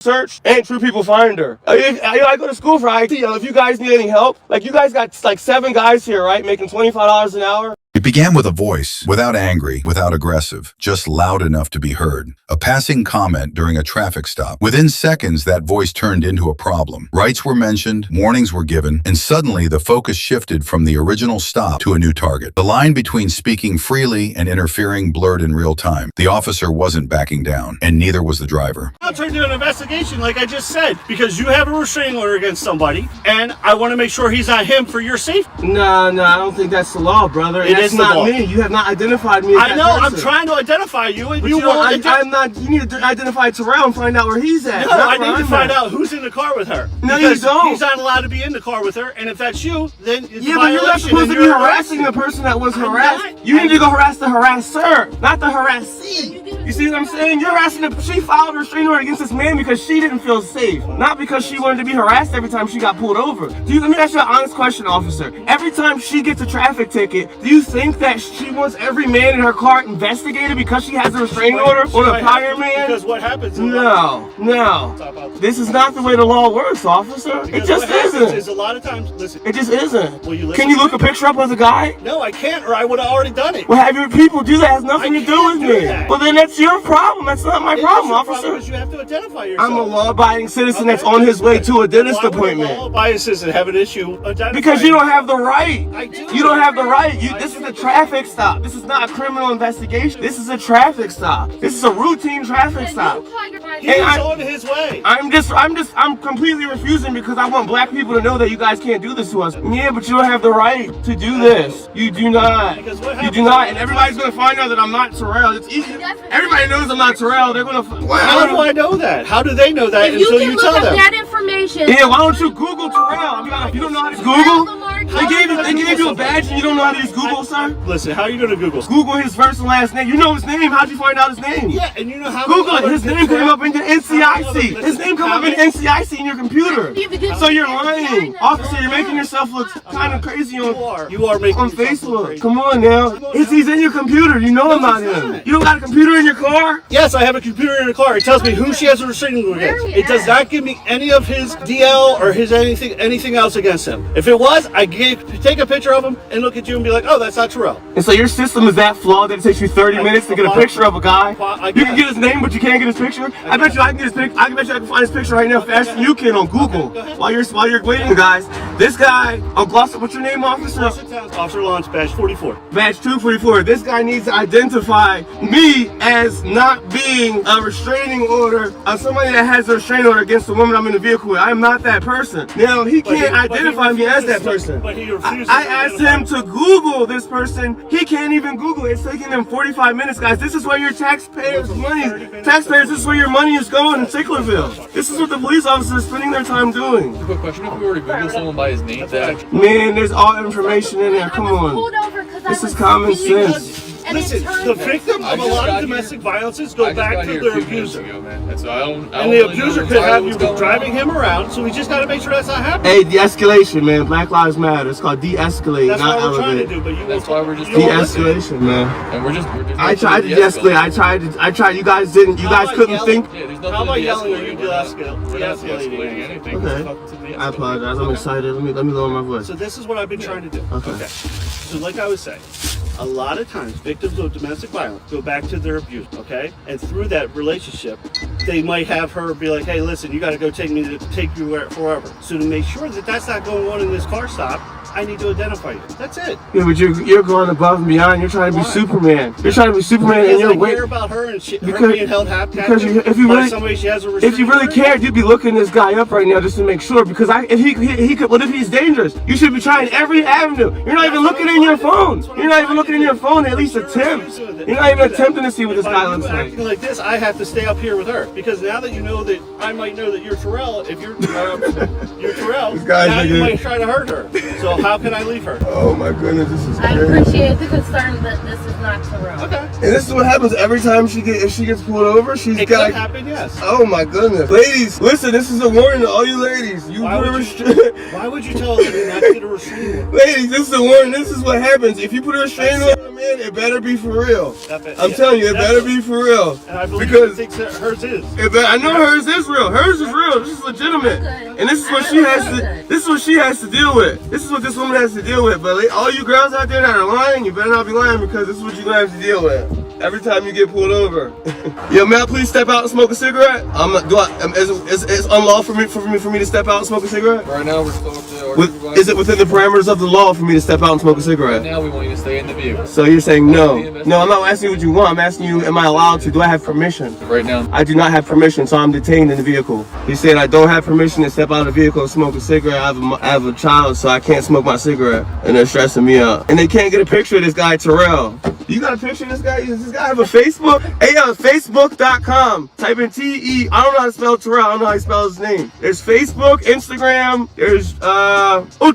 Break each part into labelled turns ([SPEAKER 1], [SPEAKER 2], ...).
[SPEAKER 1] search and True People Finder. I go to school for IT. If you guys need any help, like you guys got like 7 guys here, right, making $25 an hour.
[SPEAKER 2] It began with a voice, without angry, without aggressive, just loud enough to be heard. A passing comment during a traffic stop. Within seconds, that voice turned into a problem. Rights were mentioned, warnings were given, and suddenly the focus shifted from the original stop to a new target. The line between speaking freely and interfering blurred in real time. The officer wasn't backing down, and neither was the driver.
[SPEAKER 3] I'll turn to an investigation, like I just said, because you have a restraining order against somebody, and I want to make sure he's not him for your safety.
[SPEAKER 1] No, I don't think that's the law, brother. It's not me. You have not identified me as
[SPEAKER 3] I know. I'm trying to identify you, and you won't.
[SPEAKER 1] I'm not. You need to identify Terrell and find out where he's at.
[SPEAKER 3] No, I need to find out who's in the car with her.
[SPEAKER 1] No, you don't.
[SPEAKER 3] He's not allowed to be in the car with her, and if that's you, then it's
[SPEAKER 1] yeah, but you're not supposed to be harassing the person that was harassed. You need to go harass the harasser, not the harassee. You see what I'm saying? You're harassing she filed a restraining order against this man because she didn't feel safe, not because she wanted to be harassed every time she got pulled over. Let me ask you an honest question, officer. Every time she gets a traffic ticket, do you think that she wants every man in her car investigated because she has a restraining order on a prior man?
[SPEAKER 3] Because what happens?
[SPEAKER 1] No. This is not the way the law works, officer. It just isn't.
[SPEAKER 3] Is a lot of times, listen.
[SPEAKER 1] It just isn't. Can
[SPEAKER 3] you
[SPEAKER 1] look a picture up of the guy?
[SPEAKER 3] No, I can't, or I would have already done it.
[SPEAKER 1] Well, have your people do that? It has nothing to do with me. Well, then that's your problem. That's not my problem, officer.
[SPEAKER 3] You have to identify yourself.
[SPEAKER 1] I'm a law-abiding citizen that's on his way to a dentist appointment.
[SPEAKER 3] Law-abiding citizen have an issue
[SPEAKER 1] because you don't have the right.
[SPEAKER 3] I do.
[SPEAKER 1] You don't have the right. This is a traffic stop. This is not a criminal investigation. This is a traffic stop. This is a routine traffic stop.
[SPEAKER 3] He's on his way.
[SPEAKER 1] I'm completely refusing because I want black people to know that you guys can't do this to us. Yeah, but you don't have the right to do this. You do not. You do not. And everybody's gonna find out that I'm not Terrell. It's easy. Everybody knows I'm not Terrell. They're gonna.
[SPEAKER 3] How do I know that? How do they know that until you tell them?
[SPEAKER 4] That information.
[SPEAKER 1] Yeah, why don't you Google Terrell? You don't know how to Google? They gave you a badge and you don't know how to use Google, sir?
[SPEAKER 3] Listen, how are you gonna Google?
[SPEAKER 1] Google his first and last name. You know his name. How'd you find out his name?
[SPEAKER 3] Yeah, and you know how.
[SPEAKER 1] Google it. His name came up in the NCIC. His name come up in NCIC in your computer. So you're lying, officer. You're making yourself look kind of crazy on Facebook. Come on now. He's in your computer. You know I'm not him. You don't got a computer in your car?
[SPEAKER 3] Yes, I have a computer in the car. It tells me who she has a restraining order against. It does not give me any of his DL or his anything else against him. If it was, I take a picture of him and look at you and be like, oh, that's not Terrell.
[SPEAKER 1] And so your system is that flawed that it takes you 30 minutes to get a picture of a guy? You can get his name, but you can't get his picture? I bet you I can get his picture. I bet you I can find his picture right now faster than you can on Google. While you're waiting, guys. This guy, what's your name, officer?
[SPEAKER 3] Officer Launch, badge 44.
[SPEAKER 1] Badge 244. This guy needs to identify me as not being a restraining order of somebody that has a restraining order against the woman I'm in the vehicle with. I am not that person. Now, he can't identify me as that person.
[SPEAKER 3] But he refuses
[SPEAKER 1] I asked him to Google this person. He can't even Google it. It's taking him 45 minutes, guys. This is where your taxpayers' this is where your money is going in Sicklerville. This is what the police officers are spending their time doing.
[SPEAKER 5] Quick question, if we were to Google someone by his name,
[SPEAKER 1] man, there's all information in there. Come on. This is common sense.
[SPEAKER 3] Listen, the victim of a lot of domestic violences go back to their abuser. And the abuser could have you driving him around, so we just got to make sure that's not happening.
[SPEAKER 1] Hey, de-escalation, man. Black Lives Matter. It's called de-escalate, not elevate.
[SPEAKER 5] That's why we're just
[SPEAKER 1] de-escalation, man.
[SPEAKER 5] And we're just
[SPEAKER 1] I tried to de-escalate. I tried. You guys didn't. You guys couldn't think.
[SPEAKER 3] How about yelling when you de-escalating anything?
[SPEAKER 1] Okay. I apologize. I'm excited. Let me lower my voice.
[SPEAKER 3] So this is what I've been trying to do.
[SPEAKER 1] Okay.
[SPEAKER 3] So like I was saying, a lot of times victims of domestic violence go back to their abuse, okay? And through that relationship, they might have her be like, hey, listen, you got to go take you wherever. So to make sure that that's not going on in this car stop, I need to identify you. That's it. Yeah, but you're going above and beyond. You're trying to be Superman. You're trying to be Superman, and you're care about her and her being held captive.
[SPEAKER 1] If you really cared, you'd be looking this guy up right now just to make sure. Because if he could, what if he's dangerous? You should be trying every avenue. You're not even looking in your phone. You're not even looking in your phone to at least attempt. You're not even attempting to see what this guy looks like.
[SPEAKER 3] Acting like this, I have to stay up here with her because now that you know that I might know that you're Terrell. If you're Terrell, now you might try to hurt her. So how can I leave her?
[SPEAKER 1] Oh my goodness, this is
[SPEAKER 4] I
[SPEAKER 1] crazy.
[SPEAKER 4] appreciate the concern, but this is not Terrell.
[SPEAKER 3] Okay.
[SPEAKER 1] And this is what happens every time if she gets pulled over. She's
[SPEAKER 3] It
[SPEAKER 1] got.
[SPEAKER 3] could happen, yes.
[SPEAKER 1] Oh my goodness, ladies, listen. This is a warning to all you ladies. You
[SPEAKER 3] Why
[SPEAKER 1] put a
[SPEAKER 3] would
[SPEAKER 1] restraint.
[SPEAKER 3] Why would you tell a lady not to get a restraining order?
[SPEAKER 1] Ladies, this is a warning. This is what happens. If you put a restraining order on a man, it better be for real. I'm telling you, it better be for real.
[SPEAKER 3] And I believe
[SPEAKER 1] Because
[SPEAKER 3] she thinks that hers is.
[SPEAKER 1] I know hers is real. Hers is real. This is legitimate. And this is what she has to. This is what she has to deal with. This is what this woman has to deal with. But all you girls out there that are lying, you better not be lying because this is what you're gonna have to deal with every time you get pulled over. Yo, may I please step out and smoke a cigarette? It's unlawful for me to step out and smoke a cigarette?
[SPEAKER 5] Right now, we're supposed to.
[SPEAKER 1] Is it within the parameters of the law for me to step out and smoke a cigarette?
[SPEAKER 5] Right now, we want you to stay in the vehicle.
[SPEAKER 1] So you're saying no? No, I'm not asking you what you want. I'm asking you, am I allowed to? Do I have permission?
[SPEAKER 5] Right now.
[SPEAKER 1] I do not have permission, so I'm detained in the vehicle. He said I don't have permission to step out of the vehicle and smoke a cigarette. I have a child, so I can't smoke my cigarette. And they're stressing me out. And they can't get a picture of this guy, Terrell. You got a picture of this guy? Does this guy have a Facebook? Hey, Facebook.com. Type in T-E. I don't know how to spell Terrell. I don't know how to spell his name. There's Facebook, Instagram. There's,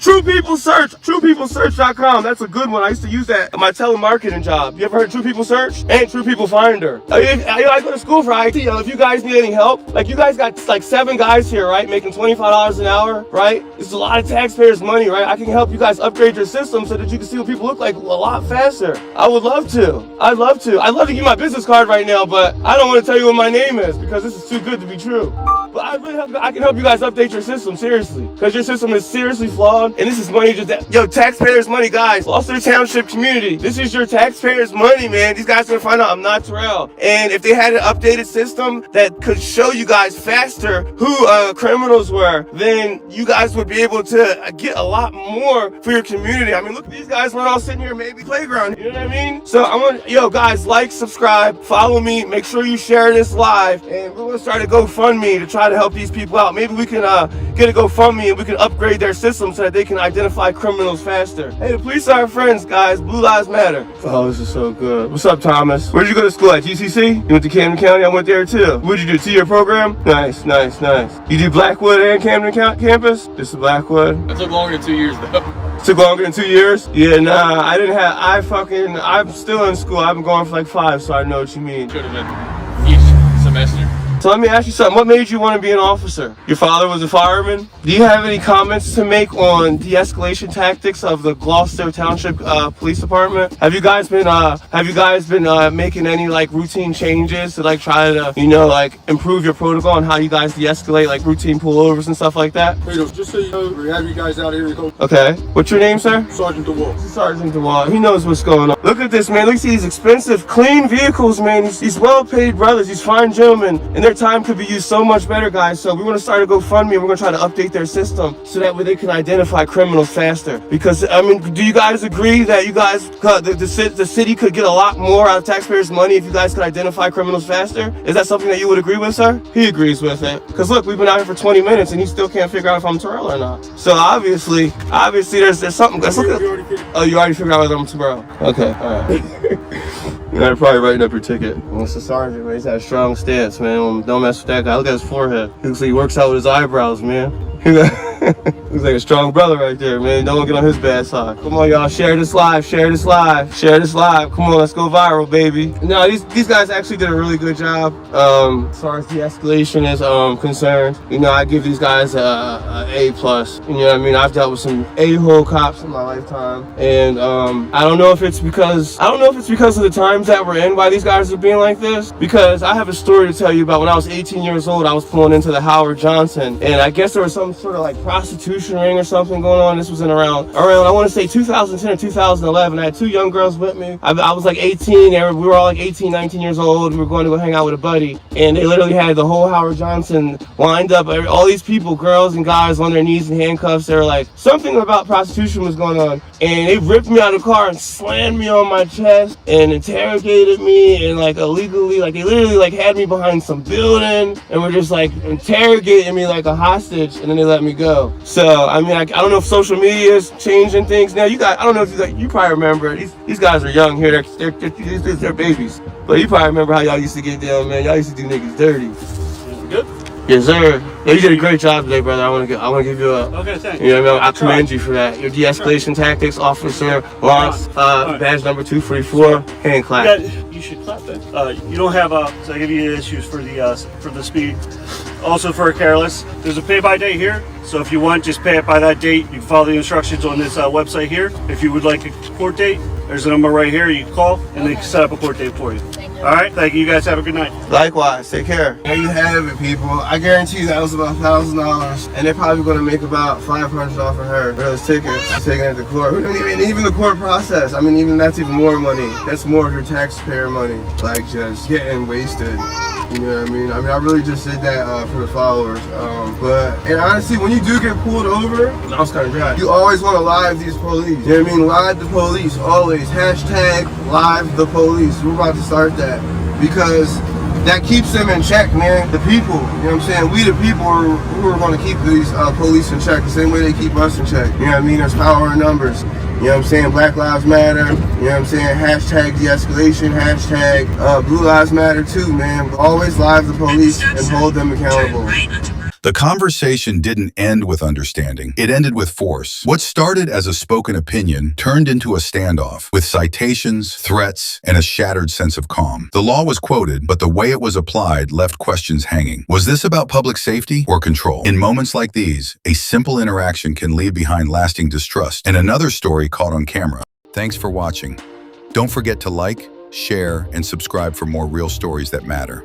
[SPEAKER 1] True People Search. TruePeopleSearch.com. That's a good one. I used to use that at my telemarketing job. You ever heard of True People Search? And True People Finder. I go to school for IT. If you guys need any help, like you guys got like 7 guys here, right? Making $25 an hour, right? It's a lot of taxpayers' money, right? I can help you guys upgrade your system so that you can see what people look like a lot faster. I would love to. I'd love to. I'd love to give you my business card right now, but I don't want to tell you what my name is because this is too good to be true. But I can help you guys update your system, seriously. Because your system is seriously flawed, and this is money taxpayers' money, guys. Gloucester Township community. This is your taxpayers' money, man. These guys are gonna find out I'm not Terrell. And if they had an updated system that could show you guys faster who criminals were, then you guys would be able to get a lot more for your community. I mean, look at these guys. We're all sitting here, maybe playground. You know what I mean? So I want, guys, like, subscribe, follow me. Make sure you share this live, and we're gonna start a GoFundMe to try to help these people out. Maybe we can get a GoFundMe and we can upgrade their system so that they can identify criminals faster. Hey, the police are our friends, guys. Blue Lives Matter. Oh, this is so good. What's up, Thomas? Where'd you go to school at? GCC? You went to Camden County? I went there too. What'd you do? 2-year program? Nice. You do Blackwood and Camden campus? Just Blackwood?
[SPEAKER 5] It took longer than 2 years, though.
[SPEAKER 1] Took longer than 2 years? Yeah, nah, I'm still in school. I've been going for like 5, so I know what you mean.
[SPEAKER 5] Should have been each semester.
[SPEAKER 1] So let me ask you something. What made you want to be an officer? Your father was a fireman? Do you have any comments to make on de-escalation tactics of the Gloucester Township Police Department? Have you guys been making any like routine changes to like try to like improve your protocol on how you guys de-escalate like routine pullovers and stuff like that?
[SPEAKER 6] Just so you know, we have you guys out here.
[SPEAKER 1] Okay. What's your name, sir?
[SPEAKER 6] Sergeant DeWolf.
[SPEAKER 1] Sergeant DeWalt. He knows what's going on. Look at this, man. Look at these expensive, clean vehicles, man. These well-paid brothers, these fine gentlemen, and their time could be used so much better, guys. So we want to start a GoFundMe. We're going to try to update their system so that way they can identify criminals faster. Because, I mean, do you guys agree that you guys, the city could get a lot more out of taxpayers' money if you guys could identify criminals faster? Is that something that you would agree with, sir? He agrees with it. Because look, we've been out here for 20 minutes and he still can't figure out if I'm Terrell or not. So obviously there's something. Let's look at, oh, you already figured out whether I'm Terrell. Okay, all right. You're probably writing up your ticket. Well, it's the sergeant, man. He's had a strong stance, man. Don't mess with that guy. Look at his forehead. He looks like he works out with his eyebrows, man. Looks like a strong brother right there, man. Don't get on his bad side. Come on, y'all. Share this live. Come on, let's go viral, baby. No, these guys actually did a really good job. As far as de-escalation is concerned, I give these guys a A+. You know what I mean? I've dealt with some a-hole cops in my lifetime, and I don't know if it's because of the times that we're in why these guys are being like this. Because I have a story to tell you about when I was 18 years old. I was pulling into the Howard Johnson, and I guess there was some sort of like prostitution ring or something going on. This was in around I want to say 2010 or 2011. I had 2 young girls with me. I was like 18. We were all like 18, 19 years old. We were going to go hang out with a buddy, and they literally had the whole Howard Johnson lined up. All these people, girls and guys, on their knees in handcuffs. They were like, something about prostitution was going on, and they ripped me out of the car and slammed me on my chest and interrogated me, and like illegally, like they literally like had me behind some building and were just like interrogating me like a hostage, and then they let me go. So I mean, I don't know if social media is changing things now. I don't know if you probably remember these guys are young here. They're babies, but you probably remember how y'all used to get down, man. Y'all used to do niggas dirty.
[SPEAKER 3] Good.
[SPEAKER 1] Yes, sir. Yeah, you did a great job today, brother. I want to give you a.
[SPEAKER 3] Okay, thanks.
[SPEAKER 1] You know what I mean? I commend you for that. Your de-escalation tactics, Officer Lawrence, badge number 244, hand clap.
[SPEAKER 3] Yeah, you should clap then. You don't have so I give you issues for the speed. Also for a careless, there's a pay by date here. So if you want, just pay it by that date. You can follow the instructions on this website here. If you would like a court date, there's a number right here. You can call and they can set up a court date for you. All right, thank you. You guys have a good night.
[SPEAKER 1] Likewise, take care. There you have it, people. I guarantee you that was about $1,000, and they're probably going to make about $500 off of her for those tickets taking it to court. Even the court process. I mean, even that's even more money. That's more of your taxpayer money, like just getting wasted. You know what I mean? I really just did that for the followers. And honestly, when you do get pulled over, I was kind of dry. You always want to live these police. You know what I mean? Live the police, always. Hashtag live the police. We're about to start that because that keeps them in check, man. The people, you know what I'm saying? We the people who are going to keep these police in check the same way they keep us in check. You know what I mean? There's power in numbers. You know what I'm saying? Black Lives Matter. You know what I'm saying? Hashtag de-escalation. Hashtag Blue Lives Matter too, man. Always live the police and hold them accountable.
[SPEAKER 2] The conversation didn't end with understanding. It ended with force. What started as a spoken opinion turned into a standoff, with citations, threats, and a shattered sense of calm. The law was quoted, but the way it was applied left questions hanging. Was this about public safety or control? In moments like these, a simple interaction can leave behind lasting distrust, and another story caught on camera. Thanks for watching. Don't forget to like, share, and subscribe for more real stories that matter.